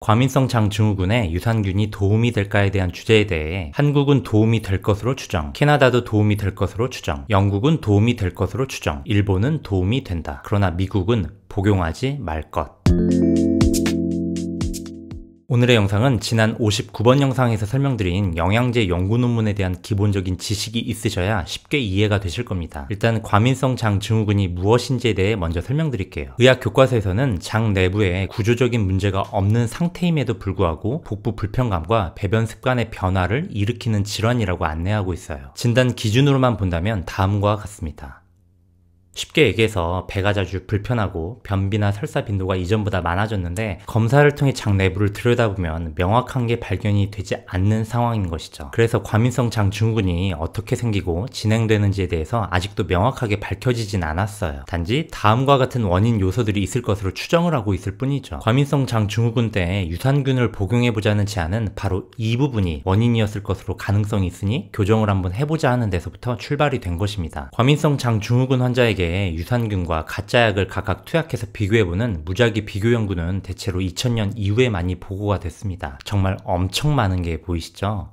과민성 장증후군에 유산균이 도움이 될까에 대한 주제에 대해 한국은 도움이 될 것으로 추정, 캐나다도 도움이 될 것으로 추정, 영국은 도움이 될 것으로 추정, 일본은 도움이 된다. 그러나 미국은 복용하지 말 것. 오늘의 영상은 지난 59번 영상에서 설명드린 영양제 연구 논문에 대한 기본적인 지식이 있으셔야 쉽게 이해가 되실 겁니다. 일단 과민성 장증후군이 무엇인지에 대해 먼저 설명드릴게요. 의학 교과서에서는 장 내부에 구조적인 문제가 없는 상태임에도 불구하고 복부 불편감과 배변 습관의 변화를 일으키는 질환이라고 안내하고 있어요. 진단 기준으로만 본다면 다음과 같습니다. 쉽게 얘기해서 배가 자주 불편하고 변비나 설사 빈도가 이전보다 많아졌는데 검사를 통해 장 내부를 들여다보면 명확한 게 발견이 되지 않는 상황인 것이죠. 그래서 과민성 장증후군이 어떻게 생기고 진행되는지에 대해서 아직도 명확하게 밝혀지진 않았어요. 단지 다음과 같은 원인 요소들이 있을 것으로 추정을 하고 있을 뿐이죠. 과민성 장증후군 때 유산균을 복용해보자는 제안은 바로 이 부분이 원인이었을 것으로 가능성이 있으니 교정을 한번 해보자 하는 데서부터 출발이 된 것입니다. 과민성 장증후군 환자에게 유산균과 가짜약을 각각 투약해서 비교해보는 무작위 비교 연구는 대체로 2000년 이후에 많이 보고가 됐습니다. 정말 엄청 많은 게 보이시죠?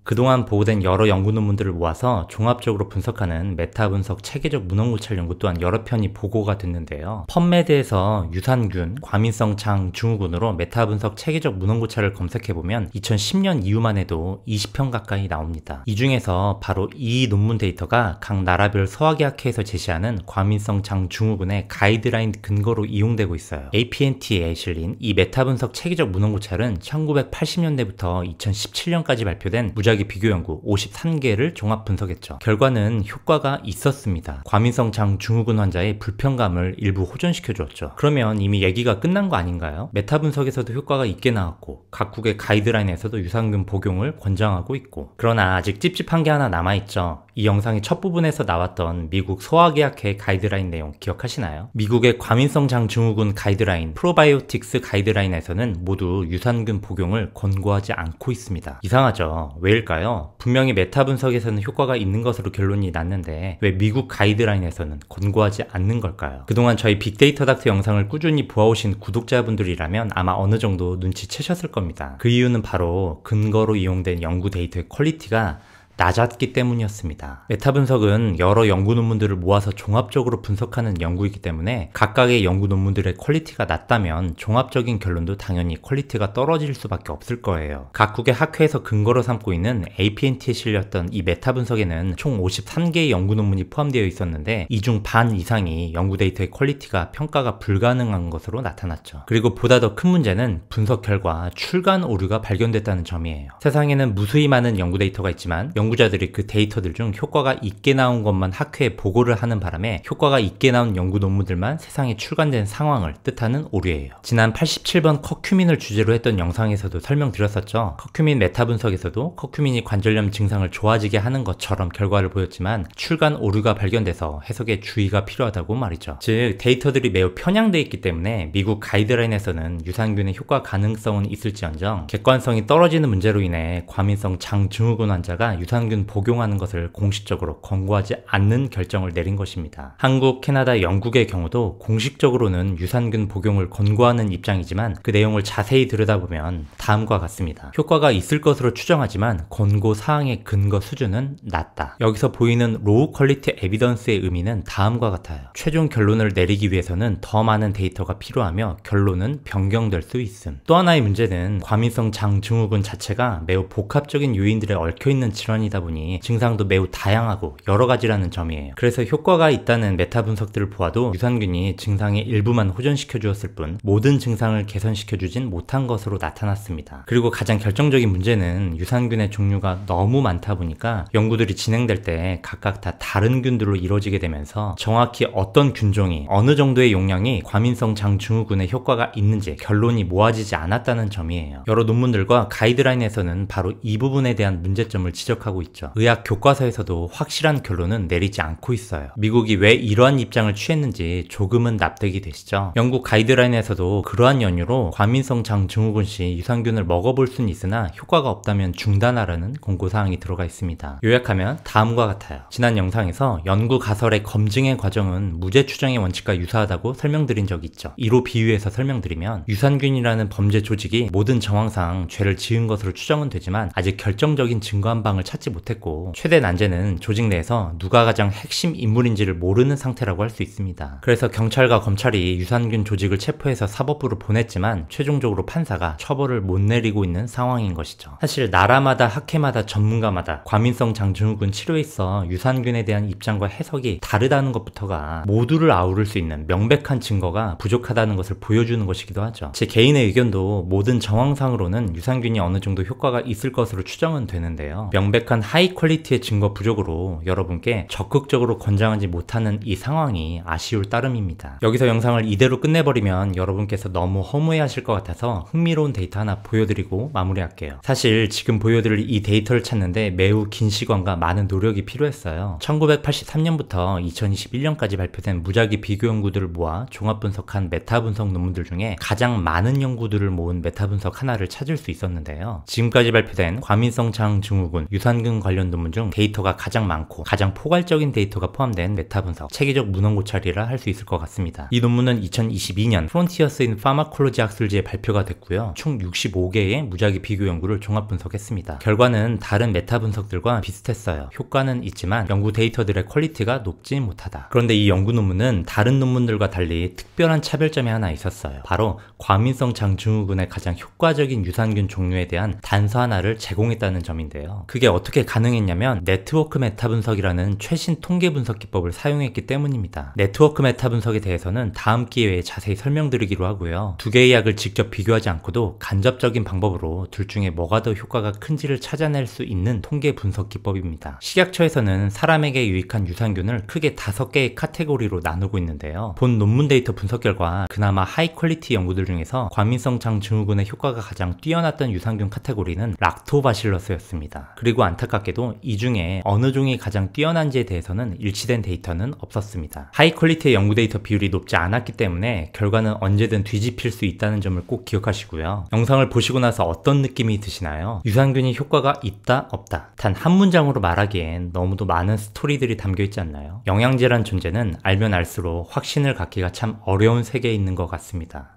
그동안 보고된 여러 연구 논문들을 모아서 종합적으로 분석하는 메타 분석 체계적 문헌고찰 연구 또한 여러 편이 보고가 됐는데요. 펀메드에서 유산균, 과민성 장증후군으로 메타 분석 체계적 문헌고찰을 검색해보면 2010년 이후만 해도 20편 가까이 나옵니다. 이 중에서 바로 이 논문 데이터가 각 나라별 소화기학회에서 제시하는 과민성 장증후군의 가이드라인 근거로 이용되고 있어요. APNT에 실린 이 메타 분석 체계적 문헌고찰은 1980년대부터 2017년까지 발표된 무작위 비교 연구 53개를 종합 분석했죠. 결과는 효과가 있었습니다. 과민성 장증후군 환자의 불편감을 일부 호전시켜 주었죠. 그러면 이미 얘기가 끝난 거 아닌가요? 메타 분석에서도 효과가 있게 나왔고 각국의 가이드라인에서도 유산균 복용을 권장하고 있고, 그러나 아직 찝찝한 게 하나 남아있죠. 이 영상의 첫 부분에서 나왔던 미국 소화기학회 가이드라인 내용 기억하시나요? 미국의 과민성 장증후군 가이드라인, 프로바이오틱스 가이드라인에서는 모두 유산균 복용을 권고하지 않고 있습니다. 이상하죠? 왜일까요? 분명히 메타 분석에서는 효과가 있는 것으로 결론이 났는데 왜 미국 가이드라인에서는 권고하지 않는 걸까요? 그동안 저희 빅데이터 닥터 영상을 꾸준히 보아오신 구독자분들이라면 아마 어느 정도 눈치채셨을 겁니다. 그 이유는 바로 근거로 이용된 연구 데이터의 퀄리티가 낮았기 때문이었습니다. 메타 분석은 여러 연구 논문들을 모아서 종합적으로 분석하는 연구이기 때문에 각각의 연구 논문들의 퀄리티가 낮다면 종합적인 결론도 당연히 퀄리티가 떨어질 수밖에 없을 거예요. 각국의 학회에서 근거로 삼고 있는 APNT에 실렸던 이 메타 분석에는 총 53개의 연구 논문이 포함되어 있었는데 이 중 반 이상이 연구 데이터의 퀄리티가 평가가 불가능한 것으로 나타났죠. 그리고 보다 더 큰 문제는 분석 결과 출간 오류가 발견됐다는 점이에요. 세상에는 무수히 많은 연구 데이터가 있지만 연구자들이 그 데이터들 중 효과가 있게 나온 것만 학회에 보고를 하는 바람에 효과가 있게 나온 연구 논문들만 세상에 출간된 상황을 뜻하는 오류예요. 지난 87번 커큐민을 주제로 했던 영상에서도 설명드렸었죠. 커큐민 메타 분석에서도 커큐민이 관절염 증상을 좋아지게 하는 것처럼 결과를 보였지만 출간 오류가 발견돼서 해석에 주의가 필요하다고 말이죠. 즉 데이터들이 매우 편향되어 있기 때문에 미국 가이드라인에서는 유산균의 효과 가능성은 있을지언정 객관성이 떨어지는 문제로 인해 과민성 장증후군 환자가 유산균 복용하는 것을 공식적으로 권고하지 않는 결정을 내린 것입니다. 한국, 캐나다, 영국의 경우도 공식적으로는 유산균 복용을 권고하는 입장이지만 그 내용을 자세히 들여다보면 다음과 같습니다. 효과가 있을 것으로 추정하지만 권고 사항의 근거 수준은 낮다. 여기서 보이는 로우 퀄리티 에비던스의 의미는 다음과 같아요. 최종 결론을 내리기 위해서는 더 많은 데이터가 필요하며 결론은 변경될 수 있음. 또 하나의 문제는 과민성 장증후군 자체가 매우 복합적인 요인들에 얽혀있는 질환이다 보니 증상도 매우 다양하고 여러 가지라는 점이에요. 그래서 효과가 있다는 메타 분석들을 보아도 유산균이 증상의 일부만 호전시켜 주었을 뿐 모든 증상을 개선시켜 주진 못한 것으로 나타났습니다. 그리고 가장 결정적인 문제는 유산균의 종류가 너무 많다 보니까 연구들이 진행될 때 각각 다 다른 균들로 이루어지게 되면서 정확히 어떤 균종이 어느 정도의 용량이 과민성 장증후군에 효과가 있는지 결론이 모아지지 않았다는 점이에요. 여러 논문들과 가이드라인에서는 바로 이 부분에 대한 문제점을 지적하고 지적하고 있죠. 의학 교과서에서도 확실한 결론은 내리지 않고 있어요. 미국이 왜 이러한 입장을 취했는지 조금은 납득이 되시죠? 영국 가이드라인에서도 그러한 연유로 과민성 장증후군 시 유산균을 먹어볼 수는 있으나 효과가 없다면 중단하라는 공고사항이 들어가 있습니다. 요약하면 다음과 같아요. 지난 영상에서 연구 가설의 검증의 과정은 무죄 추정의 원칙과 유사하다고 설명드린 적이 있죠. 이로 비유해서 설명드리면 유산균이라는 범죄 조직이 모든 정황상 죄를 지은 것으로 추정은 되지만 아직 결정적인 증거 한 방을 찾지 못했고 최대 난제는 조직 내에서 누가 가장 핵심 인물인지를 모르는 상태라고 할 수 있습니다. 그래서 경찰과 검찰이 유산균 조직을 체포해서 사법부로 보냈지만 최종적으로 판사가 처벌을 못 내리고 있는 상황인 것이죠. 사실 나라마다 학회마다 전문가마다 과민성 장증후군 치료에 있어 유산균에 대한 입장과 해석이 다르다는 것부터가 모두를 아우를 수 있는 명백한 증거가 부족하다는 것을 보여주는 것이기도 하죠. 제 개인의 의견도 모든 정황상으로는 유산균이 어느 정도 효과가 있을 것으로 추정은 되는데요. 명백한 하이 퀄리티의 증거 부족으로 여러분께 적극적으로 권장하지 못하는 이 상황이 아쉬울 따름입니다. 여기서 영상을 이대로 끝내버리면 여러분께서 너무 허무해하실 것 같아서 흥미로운 데이터 하나 보여드리고 마무리할게요. 사실 지금 보여드릴 이 데이터를 찾는데 매우 긴 시간과 많은 노력이 필요했어요. 1983년부터 2021년까지 발표된 무작위 비교 연구들을 모아 종합 분석한 메타 분석 논문들 중에 가장 많은 연구들을 모은 메타 분석 하나를 찾을 수 있었는데요. 지금까지 발표된 과민성 장증후군 유산균 관련 논문 중 데이터가 가장 많고 가장 포괄적인 데이터가 포함된 메타 분석, 체계적 문헌 고찰이라 할 수 있을 것 같습니다. 이 논문은 2022년 Frontiers in Pharmacology 학술지에 발표가 됐고요. 총 65개의 무작위 비교 연구를 종합 분석했습니다. 결과는 다른 메타 분석들과 비슷했어요. 효과는 있지만 연구 데이터들의 퀄리티가 높지 못하다. 그런데 이 연구 논문은 다른 논문들과 달리 특별한 차별점이 하나 있었어요. 바로 과민성 장증후군의 가장 효과적인 유산균 종류에 대한 단서 하나를 제공했다는 점인데요. 그게 어떻게 가능했냐면 네트워크 메타 분석이라는 최신 통계 분석 기법을 사용했기 때문입니다. 네트워크 메타 분석에 대해서는 다음 기회에 자세히 설명드리기로 하고요. 두 개의 약을 직접 비교하지 않고도 간접적인 방법으로 둘 중에 뭐가 더 효과가 큰지를 찾아낼 수 있는 통계 분석 기법입니다. 식약처에서는 사람에게 유익한 유산균을 크게 5개의 카테고리로 나누고 있는데요. 본 논문 데이터 분석 결과 그나마 하이 퀄리티 연구들 중에서 과민성 장증후군의 효과가 가장 뛰어났던 유산균 카테고리는 락토바실러스였습니다. 그리고 안타깝게도 이 중에 어느 종이 가장 뛰어난지에 대해서는 일치된 데이터는 없었습니다. 하이 퀄리티의 연구 데이터 비율이 높지 않았기 때문에 결과는 언제든 뒤집힐 수 있다는 점을 꼭 기억하시고요. 영상을 보시고 나서 어떤 느낌이 드시나요? 유산균이 효과가 있다, 없다. 단 한 문장으로 말하기엔 너무도 많은 스토리들이 담겨 있지 않나요? 영양제란 존재는 알면 알수록 확신을 갖기가 참 어려운 세계에 있는 것 같습니다.